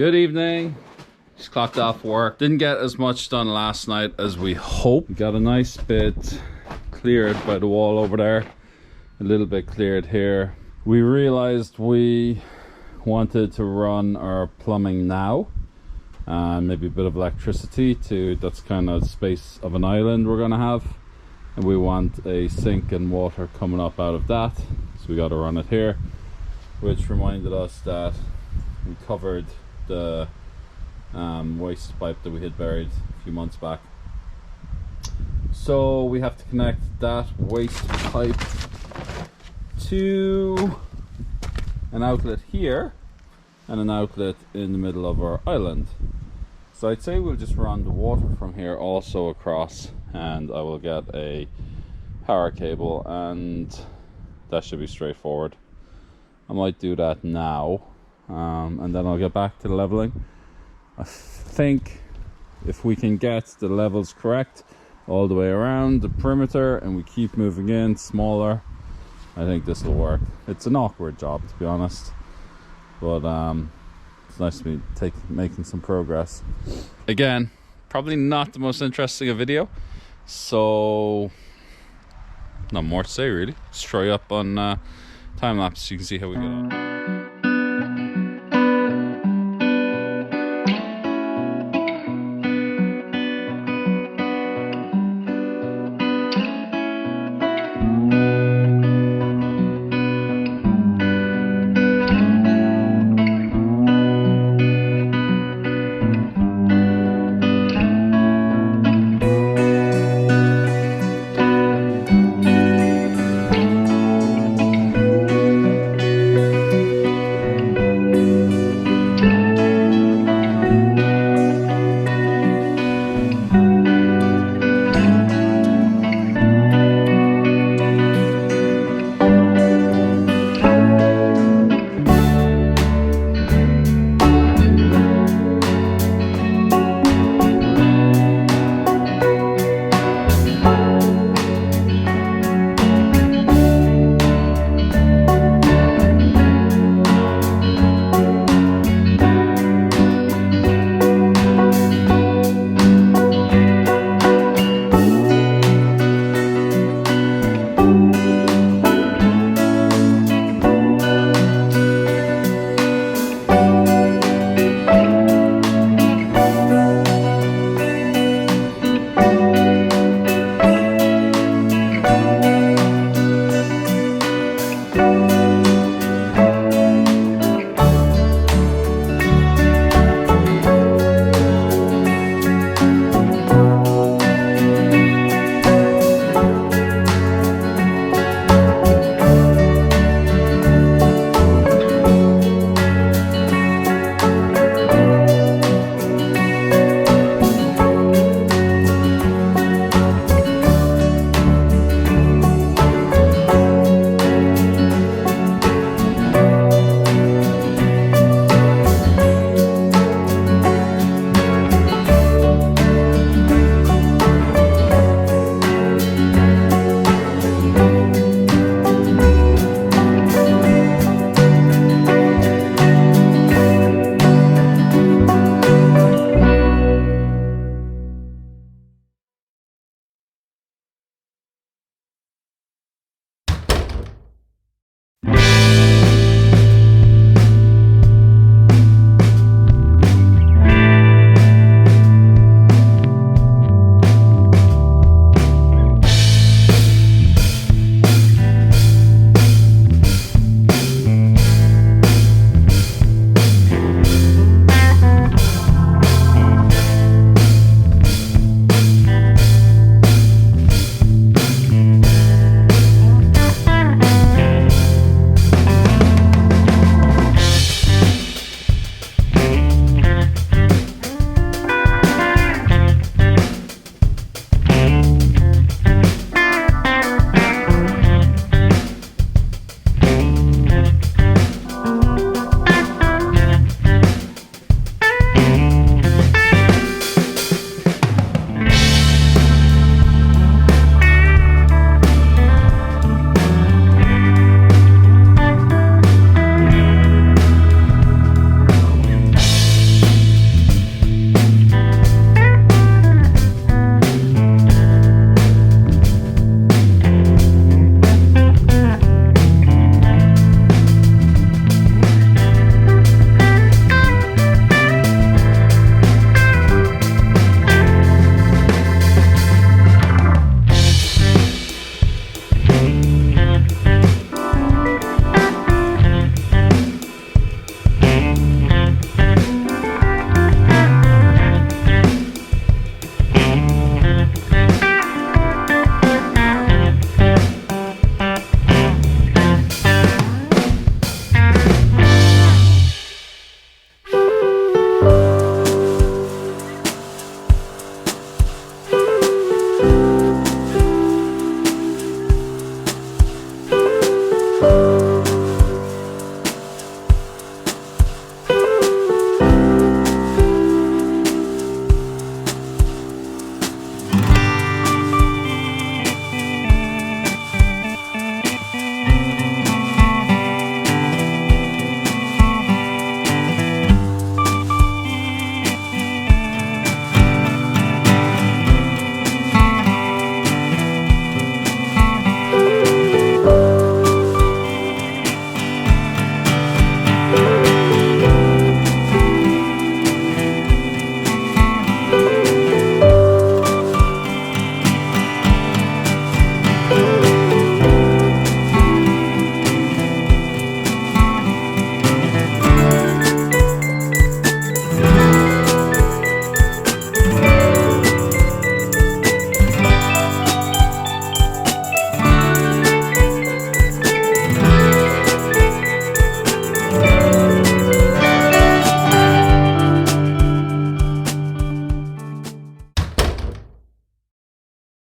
Good evening. Just clocked off work. Didn't get as much done last night as we hoped. Got a nice bit cleared by the wall over there. A little bit cleared here. We realized we wanted to run our plumbing now. And maybe a bit of electricity to, that's kind of the space of an island we're gonna have. And we want a sink and water coming up out of that. So we gotta run it here. Which reminded us that we covered the waste pipe that we had buried a few months back. So we have to connect that waste pipe to an outlet here and an outlet in the middle of our island. So I'd say we'll just run the water from here also across, and I will get a power cable, and that should be straightforward. I might do that now, and then I'll get back to the leveling. I think if we can get the levels correct all the way around the perimeter and we keep moving in smaller, I think this will work. It's an awkward job, to be honest, but it's nice to be making some progress. Again, probably not the most interesting a video, so not more to say really. Let's try up on time lapse so you can see how we get on.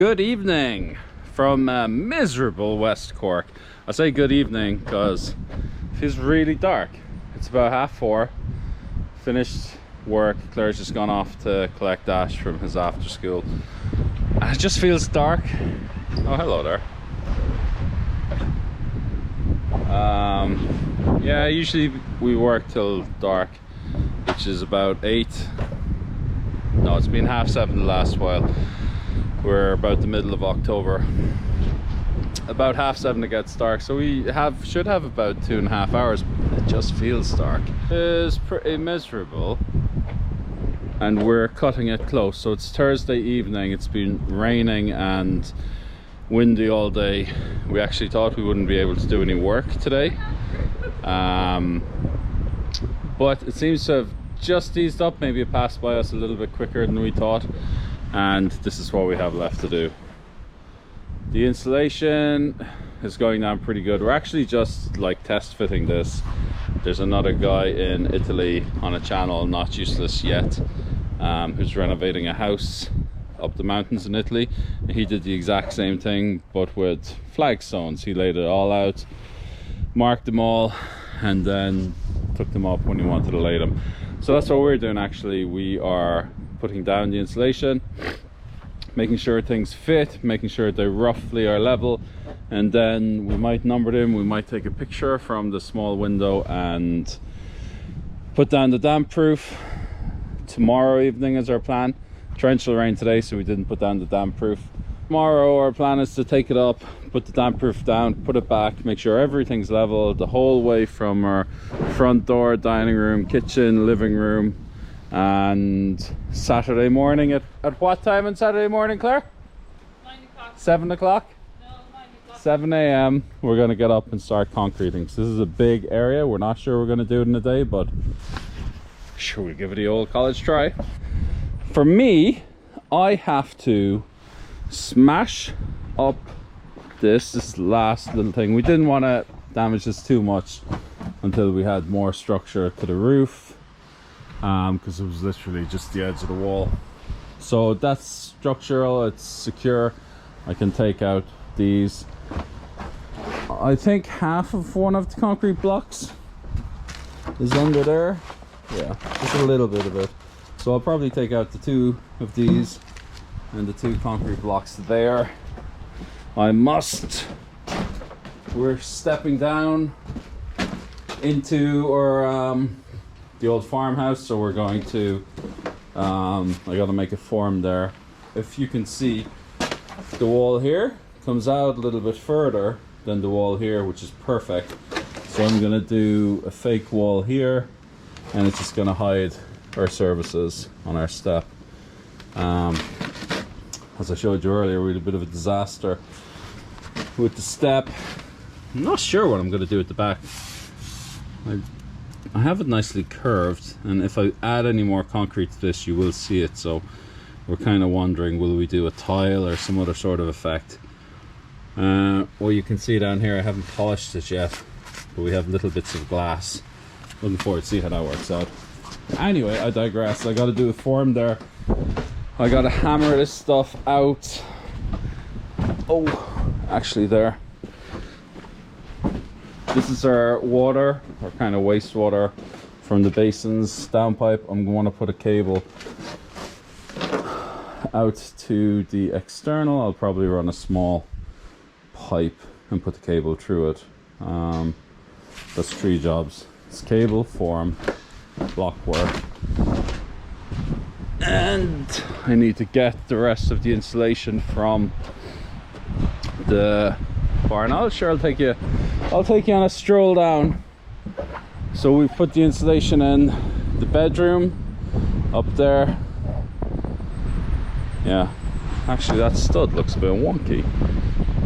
Good evening from miserable West Cork. I say good evening because it feels really dark. It's about 4:30. Finished work. Claire's just gone off to collect Ash from his after school. And it just feels dark. Oh, hello there. Yeah, usually we work till dark, which is about 8. No, it's been 7:30 the last while. We're about the middle of October. About 7:30 it gets dark, so we should have about 2.5 hours. It just feels dark. It is pretty miserable, and we're cutting it close. So it's Thursday evening. It's been raining and windy all day. We actually thought we wouldn't be able to do any work today, but it seems to have just eased up. Maybe it passed by us a little bit quicker than we thought, and this is what we have left to do. The installation is going down pretty good. We're actually just like test fitting this. There's another guy in Italy on a channel, Not Useless Yet, who's renovating a house up the mountains in Italy. He did the exact same thing but with flagstones. He laid it all out, marked them all, and then took them up when he wanted to lay them. So that's what we're doing actually. We are putting down the insulation, making sure things fit, making sure they roughly are level, and then we might number them. We might take a picture from the small window and put down the damp proof. Tomorrow evening is our plan. Torrential rain today, so we didn't put down the damp proof. Tomorrow our plan is to take it up, put the damp proof down, put it back, make sure everything's level the whole way from our front door, dining room, kitchen, living room. And Saturday morning at what time on Saturday morning, Claire? 9 o'clock. 7 o'clock? No, 9 o'clock. 7 a.m. we're going to get up and start concreting. So this is a big area. We're not sure we're going to do it in a day, but sure, we'll give it the old college try. For me, I have to smash up this last little thing. We didn't want to damage this too much until we had more structure to the roof, because it was literally just the edge of the wall. So that's structural, it's secure. I can take out these. I think half of one of the concrete blocks is under there. Yeah, just a little bit of it. So I'll probably take out the 2 of these and the 2 concrete blocks there. We're stepping down into our the old farmhouse, so we're going to I gotta make a form there. If you can see, the wall here comes out a little bit further than the wall here, which is perfect. So I'm gonna do a fake wall here, and it's just gonna hide our services on our step. As I showed you earlier, we had a bit of a disaster with the step. I'm not sure what I'm gonna do at the back. I have it nicely curved, and if I add any more concrete to this, you will see it. So we're kind of wondering, will we do a tile or some other sort of effect? Well, you can see down here, I haven't polished it yet, but we have little bits of glass. Looking forward to see how that works out. Anyway, I digress. I got to do a form there. I got to hammer this stuff out. Oh, actually there. This is our water, or kind of wastewater from the basins downpipe. I'm going to put a cable out to the external. I'll probably run a small pipe and put the cable through it. That's 3 jobs. It's cable, form, block work. And I need to get the rest of the insulation from the barn. I'll take you on a stroll down. So we put the insulation in the bedroom up there. Yeah, actually that stud looks a bit wonky.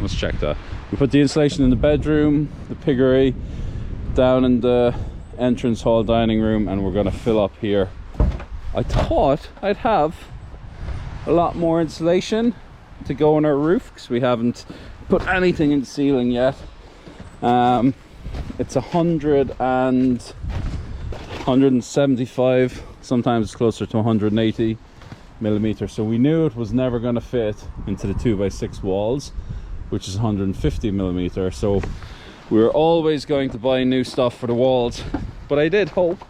Let's check that. We put the insulation in the bedroom, the piggery, down in the entrance hall dining room, and we're going to fill up here. I thought I'd have a lot more insulation to go on our roof, because we haven't put anything in the ceiling yet. It's 175, sometimes it's closer to 180 millimeter, so we knew it was never going to fit into the 2x6 walls, which is 150 millimeter. So we were always going to buy new stuff for the walls, but I did hope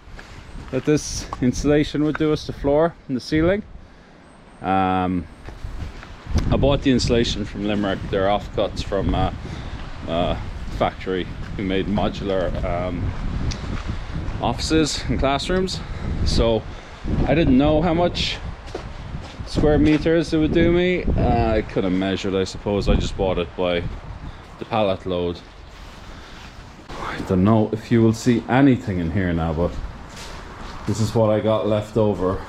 that this insulation would do us the floor and the ceiling. I bought the insulation from Limerick. They're offcuts from a factory who made modular offices and classrooms. So I didn't know how much square meters it would do me. I could have measured, I suppose. I just bought it by the pallet load. I don't know if you will see anything in here now, but this is what I got left over.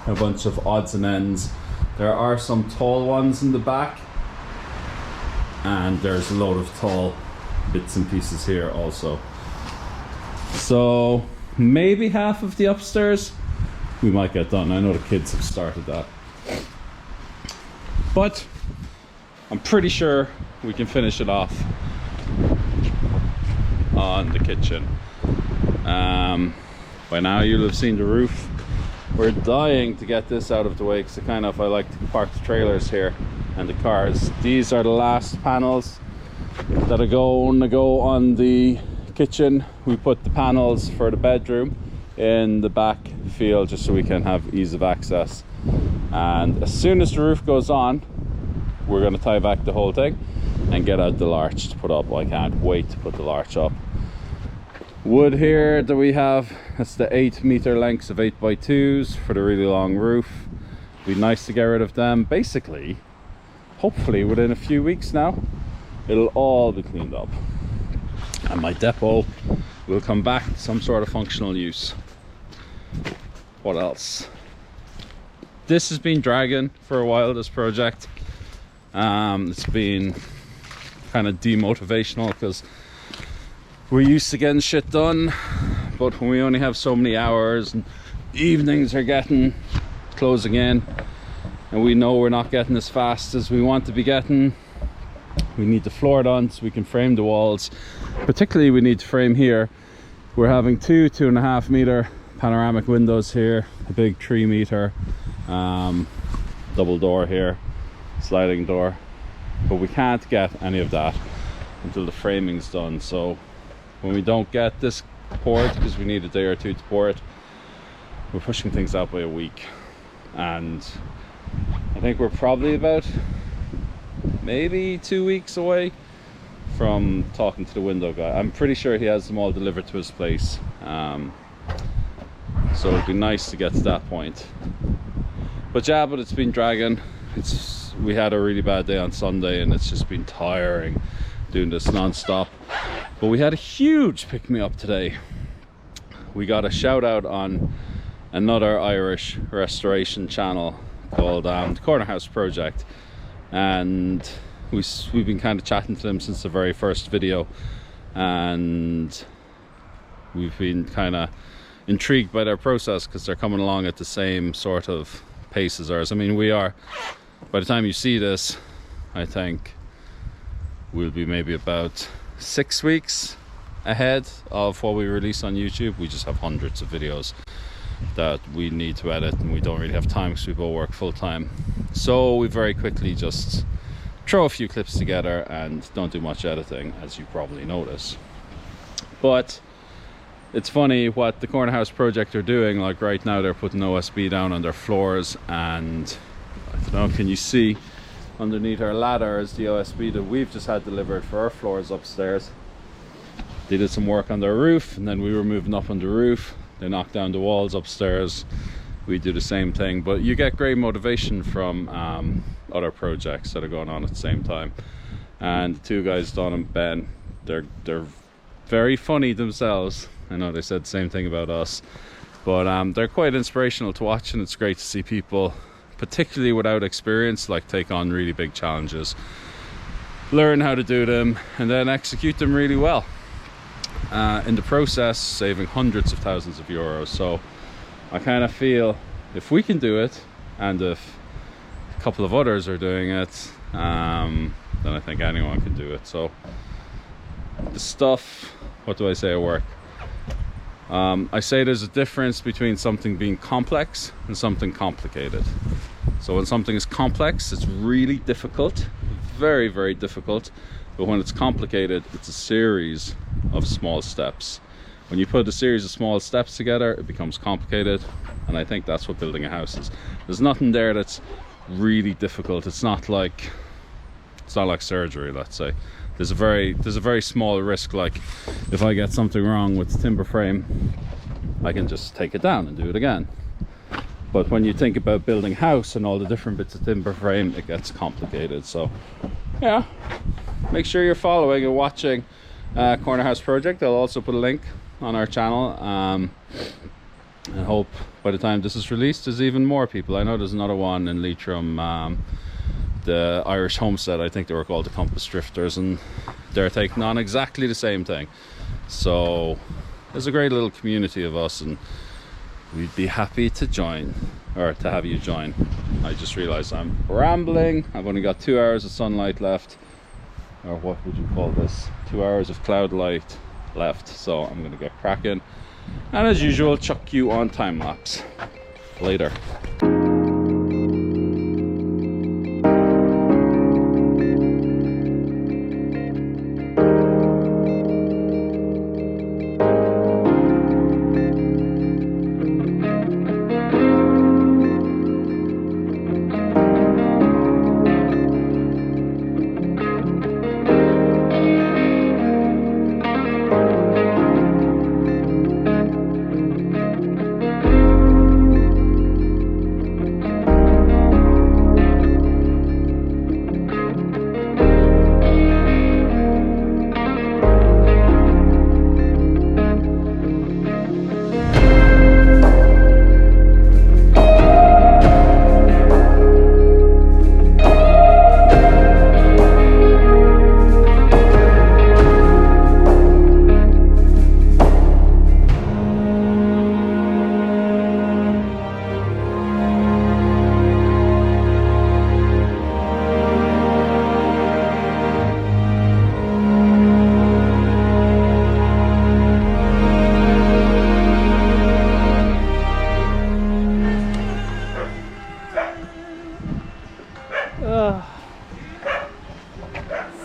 A bunch of odds and ends. There are some tall ones in the back, and there's a load of tall bits and pieces here also. So maybe half of the upstairs we might get done. I know the kids have started that, but I'm pretty sure we can finish it off on the kitchen. By now you'll have seen the roof. We're dying to get this out of the way because I like to park the trailers here and the cars. These are the last panels that are going to go on the kitchen. We put the panels for the bedroom in the back field just so we can have ease of access. And as soon as the roof goes on, we're going to tie back the whole thing and get out the larch to put up. I can't wait to put the larch up. Wood here that we have, that's the 8-meter lengths of 8x2s for the really long roof. It'd be nice to get rid of them. Basically, hopefully within a few weeks now, it'll all be cleaned up and my depot will come back to some sort of functional use. What else? This has been dragging for a while, this project. It's been kind of demotivational because we're used to getting shit done, but when we only have so many hours and evenings are closing in, and we know we're not getting as fast as we want to be getting, we need the floor done so we can frame the walls. Particularly we need to frame here. We're having 2.5 meter panoramic windows here, a big 3 meter double door here, sliding door, but we can't get any of that until the framing's done. So when we don't get this poured, because we need a day or two to pour it, we're pushing things out by a week. And I think we're probably about maybe 2 weeks away from talking to the window guy. I'm pretty sure he has them all delivered to his place. So it'd be nice to get to that point. But yeah, but it's been dragging. We had a really bad day on Sunday and it's just been tiring doing this non-stop. But we had a huge pick-me-up today. We got a shout out on another Irish restoration channel called the Corner House Project, and we've been kind of chatting to them since the very first video, and we've been kind of intrigued by their process because they're coming along at the same sort of pace as ours. I mean, we are, by the time you see this, I think we'll be maybe about 6 weeks ahead of what we release on YouTube. We just have hundreds of videos that we need to edit and we don't really have time because we both work full-time. So we very quickly just throw a few clips together and don't do much editing, as you probably notice. But it's funny what the Corner House Project are doing. Like right now they're putting OSB down on their floors, and I don't know, can you see underneath our ladder is the OSB that we've just had delivered for our floors upstairs. They did some work on their roof and then we were moving up on the roof. They knocked down the walls upstairs. We do the same thing, but you get great motivation from other projects that are going on at the same time. And the two guys, Don and Ben, they're very funny themselves. I know they said the same thing about us, but they're quite inspirational to watch, and it's great to see people, particularly without experience, like take on really big challenges, learn how to do them and then execute them really well, in the process saving hundreds of thousands of euros. So I kind of feel if we can do it, and if a couple of others are doing it, then I think anyone can do it. So the stuff, what do I say at work? I say there's a difference between something being complex and something complicated. So when something is complex, it's really difficult, very, very difficult. But when it's complicated, it's a series of small steps. When you put a series of small steps together, it becomes complicated. And I think that's what building a house is. There's nothing there that's really difficult. It's not like surgery, let's say. There's a very small risk, like if I get something wrong with the timber frame, I can just take it down and do it again. But when you think about building a house and all the different bits of timber frame, it gets complicated. So yeah, make sure you're following and watching Corner House Project. I'll also put a link on our channel, and hope by the time this is released there's even more people. I know there's another one in Leitrim, the Irish Homestead, I think they were called the Compass Drifters, and they're taking on exactly the same thing. So there's a great little community of us, and we'd be happy to join, or to have you join. I just realized I'm rambling. I've only got 2 hours of sunlight left, or what would you call this, 2 hours of cloud light left. So I'm gonna get cracking, and as usual chuck you on time lapse later.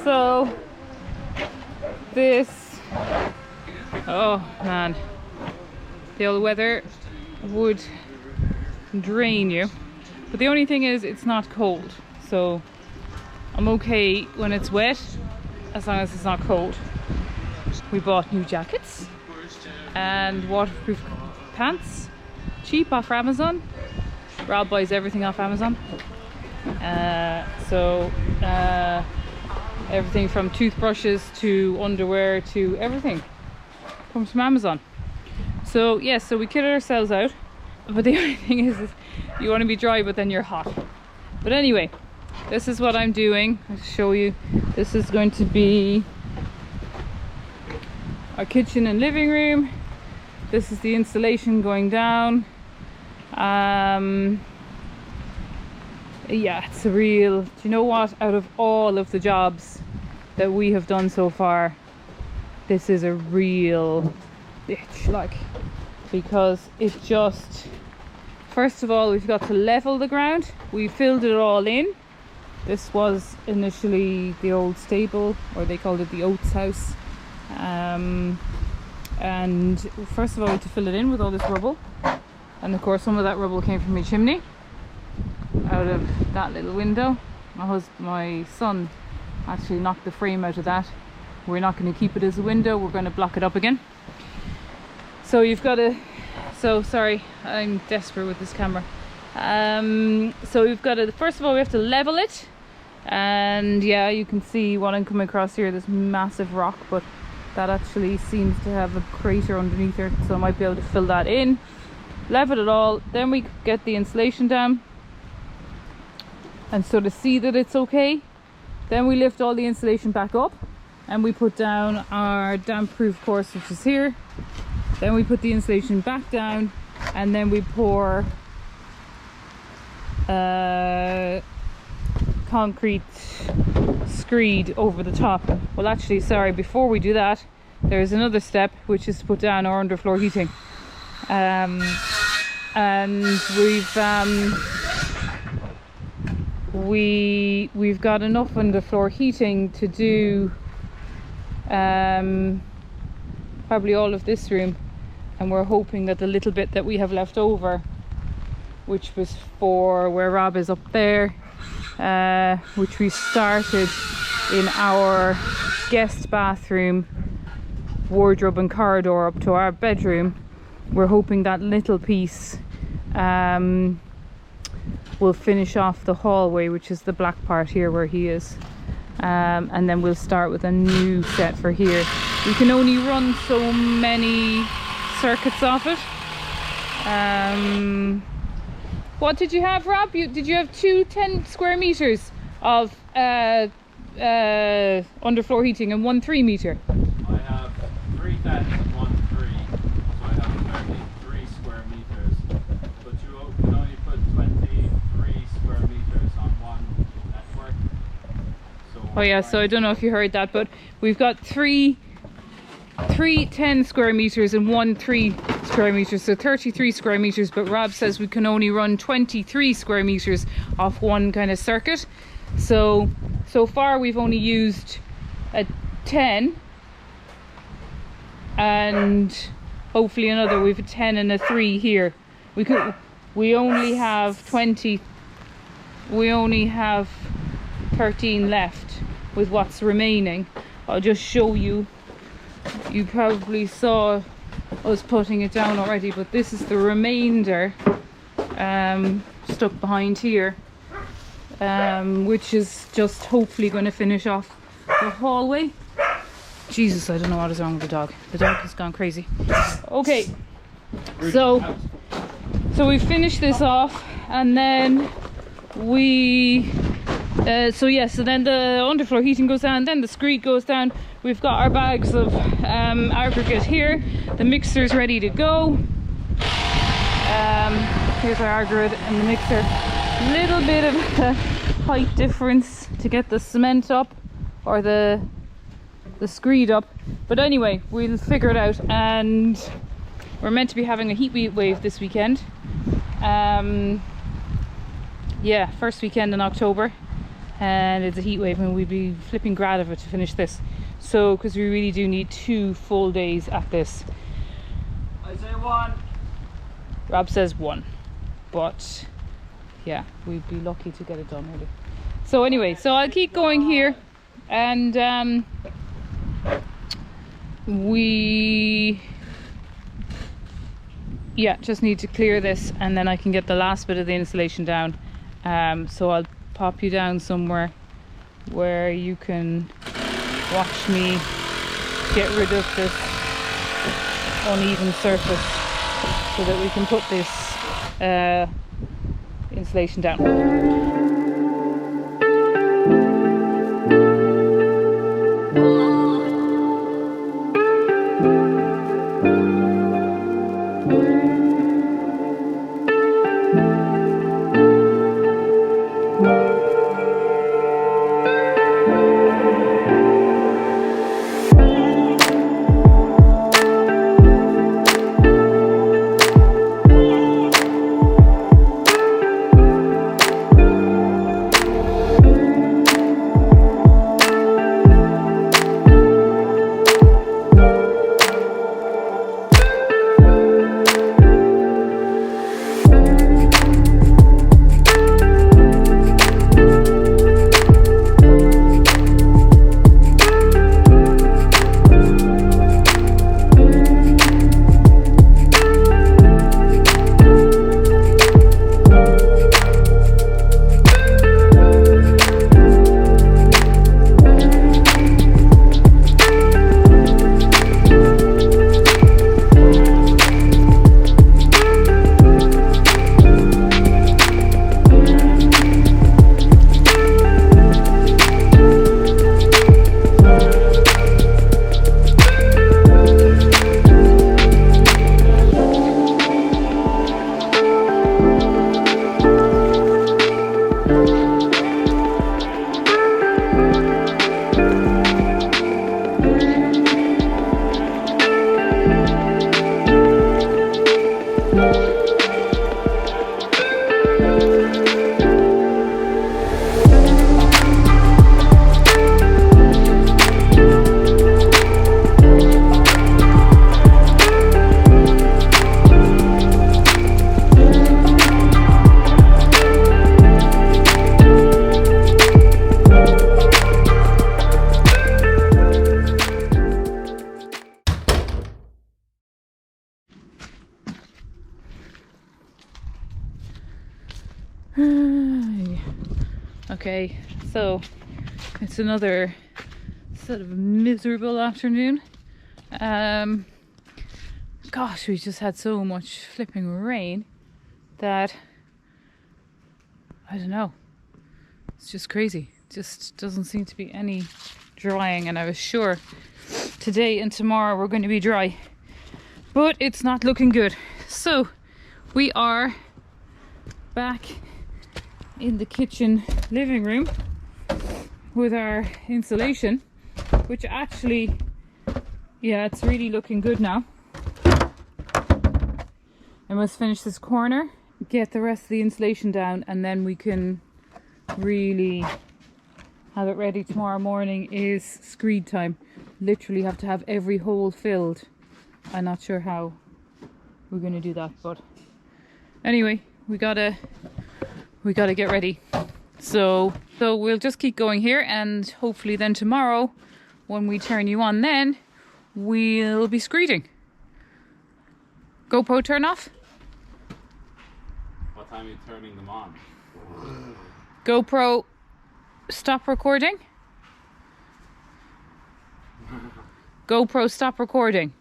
So this, oh man, the old weather would drain you, but the only thing is it's not cold, so I'm okay when it's wet as long as it's not cold. We bought new jackets and waterproof pants, cheap off Amazon. Rob buys everything off Amazon. Everything from toothbrushes to underwear to everything comes from Amazon. So yes, so we kitted ourselves out, but the only thing is you want to be dry, but then you're hot. But anyway, this is what I'm doing. I'll show you. This is going to be our kitchen and living room. This is the installation going down. Yeah, it's a real, do you know what, out of all of the jobs that we have done so far, this is a real bitch, like, because it just, first of all, we've got to level the ground. We filled it all in. This was initially the old stable, or they called it the oats house, and first of all we had to fill it in with all this rubble, and of course some of that rubble came from my chimney out of that little window. My son actually knocked the frame out of that. We're not going to keep it as a window, we're going to block it up again. So you've got to, so sorry, I'm desperate with this camera. So we've got to, first of all we have to level it, and yeah, you can see what I'm coming across here, this massive rock, but that actually seems to have a crater underneath it, so I might be able to fill that in, level it all, then we get the insulation down, and so to see that it's okay, then we lift all the insulation back up and we put down our damp proof course, which is here. Then we put the insulation back down, and then we pour concrete screed over the top. Well, actually, sorry, before we do that, there's another step, which is to put down our underfloor heating. And we've we've got enough underfloor heating to do probably all of this room, and we're hoping that the little bit that we have left over, which was for where Rob is up there, which we started in our guest bathroom, wardrobe and corridor up to our bedroom, we're hoping that little piece will finish off the hallway, which is the black part here where he is, and then we'll start with a new set for here. We can only run so many circuits off it. What did you have, Rob? Did you have 10 square meters of underfloor heating and 1 3 meter? I have 3 10s and 1 3, so I have 33 square meters. But you can only put 23 square meters on one network. So oh yeah, so I don't know if you heard that, but we've got 3 10 square meters and 1 3 square meters, so 33 square meters, but Rob says we can only run 23 square meters off one kind of circuit. So far we've only used a 10 and hopefully another. We've a 10 and a 3 here. We only have 20, we only have 13 left with what's remaining. I'll just show you. You probably saw us putting it down already, but this is the remainder stuck behind here, which is just hopefully going to finish off the hallway. Jesus, I don't know what is wrong with the dog. The dog has gone crazy. Okay, so we finish this off, and then we so then the underfloor heating goes down, then the screed goes down. We've got our bags of aggregate here. The mixer's ready to go. Here's our aggregate and the mixer. Little bit of a height difference to get the cement up, or the screed up. But anyway, we'll figure it out, and we're meant to be having a heat wave this weekend. Yeah, first weekend in October, and it's a heat wave, and we'd be flipping glad of it to finish this. So, because we really do need 2 full days at this. I say 1. Rob says 1, but yeah, we'd be lucky to get it done really. So anyway, so I'll keep going here, and we just need to clear this, and then I can get the last bit of the insulation down. So I'll pop you down somewhere where you can watch me get rid of this uneven surface so that we can put this insulation down. Okay, so it's another sort of miserable afternoon. Gosh, we just had so much flipping rain that I don't know. It's just crazy. Just doesn't seem to be any drying, and I was sure today and tomorrow we're going to be dry, but it's not looking good. So we are back in the kitchen living room with our insulation, which actually, yeah, it's really looking good now. I must finish this corner, get the rest of the insulation down, and then we can really have it ready. Tomorrow morning is screed time. Literally have to have every hole filled. I'm not sure how we're going to do that, but anyway, we gotta get ready. So we'll just keep going here, and hopefully then tomorrow when we turn you on, then we'll be screeding. GoPro turn off. What time are you turning them on? GoPro stop recording. GoPro stop recording.